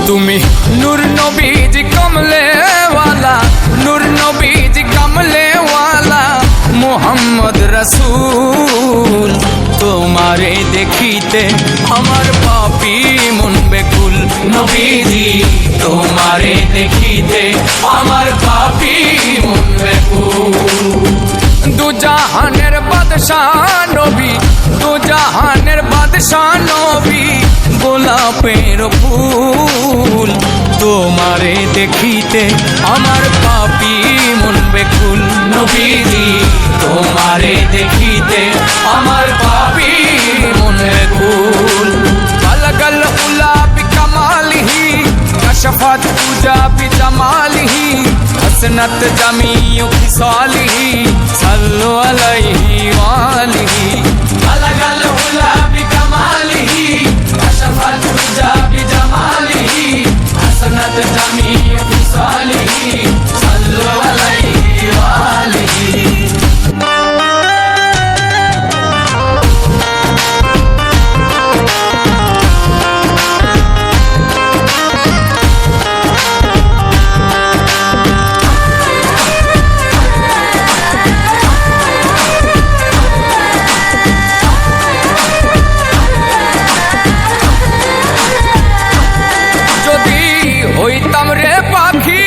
তুমি নূর নবীজি কমলে ওয়ালা, নূর নবীজি কমলে ওয়ালা মোহাম্মদ রসূল। তোমারে দেখিতে আমার পাপী মন বেকুল, নবীজি তোমারে দেখিতে আমার পাপী মন বেকুল। দু জাহানের বাদশাহ নবী, দু জাহানের বাদশাহ নবী গোলাপের ফুল। তোমারে দেখিতে আমার পাপী মন বেকুল, নবীজি তোমারে দেখিতে আমার পাপী মন বেকুল। গলগল উলা বিকমালিহি কশফত তুজা বিজমালিহি হসনত জামিউ খিসালিহি সাল্লু আলাইহি ওয়ালিহি। গলগল উলা বিকমালিহি কশফত তুজা বিজমালিহি হসনত জামিউ খিসালিহি সাল্লু আলাইহি ওয়ালিহি। হইতাম রে পাখি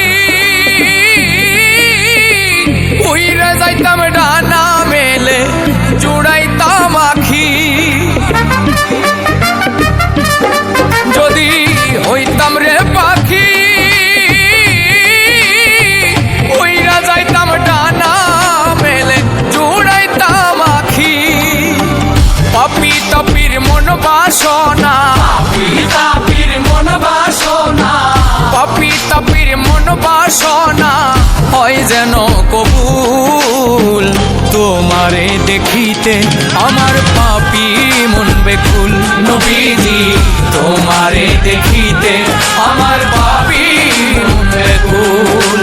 উইরে যাইতাম ডানা মেলে জুড়াইতাম আখি। যদি হইতাম রে পাখি উইরা যাইতাম ডানা মেলে জুড়াইতাম আখি। পাপি তাপির মন বাসনা, পাপি তাপির মন বাসনা, পাপি তাপির মন বাসনা হয় যেন কবুল। তোমারে দেখিতে আমার পাপী মন বেকুল, নবীজি তোমারে দেখিতে আমার পাপী মন বেকুল।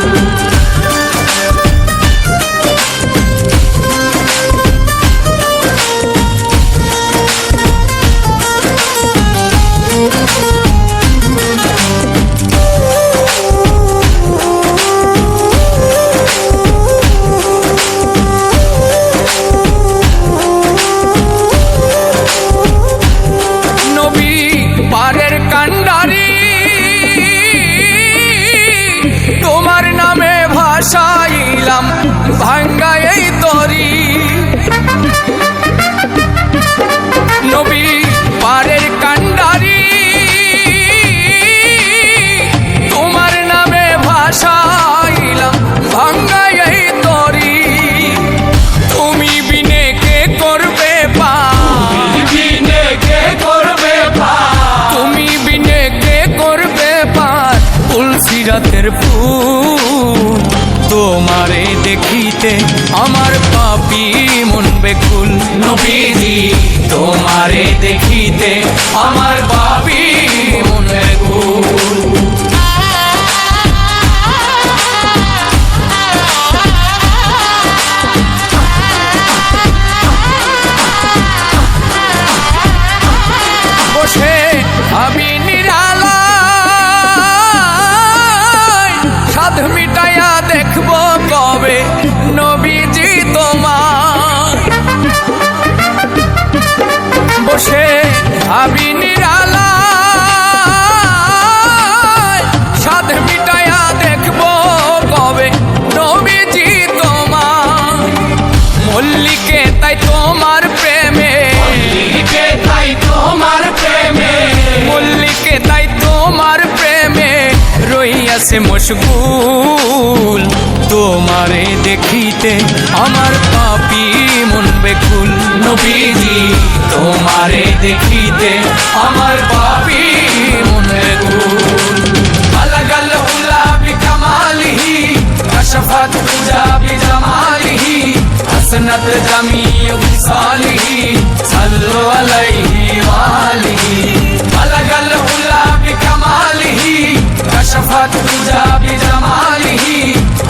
পারের কান্ডারি তোমার নামে ভাসাইলাম ভাঙ্গা এই তরি। নবী পারের কান্ডারি তোমার নামে ভাসাইলাম ভাঙ্গা এই তরি। তুমি বিনে কে করবে পা, বিনে কে করবে পা, তুমি বিনে কে করবে পার তুলসী রাতের ফুল। তোমারে দেখিতে আমার পাপী মন বেকুল, নবীজি তোমারে দেখিতে আমার পাপী মন বেকুল। বসে আমি নিরালায় সাধ মিটাইয়া দেখব কবে নবীজি তোমার। বসে আমি নিরালায় সাধ মিটাইয়া দেখব কবে নবীজি তোমার। মল্লিকে তাই তোমার প্রেমে, মল্লিকে তাই তোমার প্রেমে, মল্লিকে তাই তোমার প্রেমে রইয়াছে মশগুল। তোমারে দেখিতে আমার পাপী মন বেকুল, নবীজি তোমারে দেখিতে আমার পাপী মন বেকুল। গলগল উলা বিকমালিহি কশফত তুজা বিজমালিহি হসনত জামিউ খিসালিহি সাল্লু আলাইহি ওয়ালিহি। গলগল উলা বিকমালিহি কশফত তুজা বিজমালিহি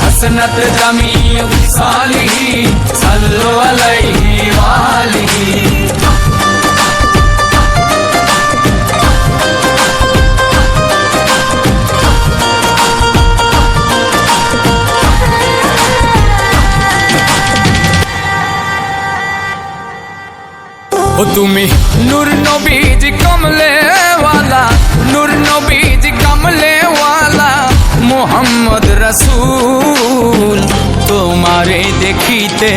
হসনত জামিউ খিসালিহি সাল্লু আলাইহি ওয়ালিহি। তুমি নূর নবীজি কমলে ওয়ালা, নূর নবীজি কমলে ওয়ালা মোহাম্মদ রাসূল। তোমারে দেখিতে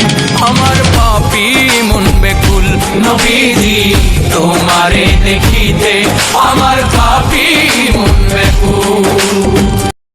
আমার পাপী মন বেকুল, নবীজি তোমারে দেখিতে আমার পাপী মন বেকুল।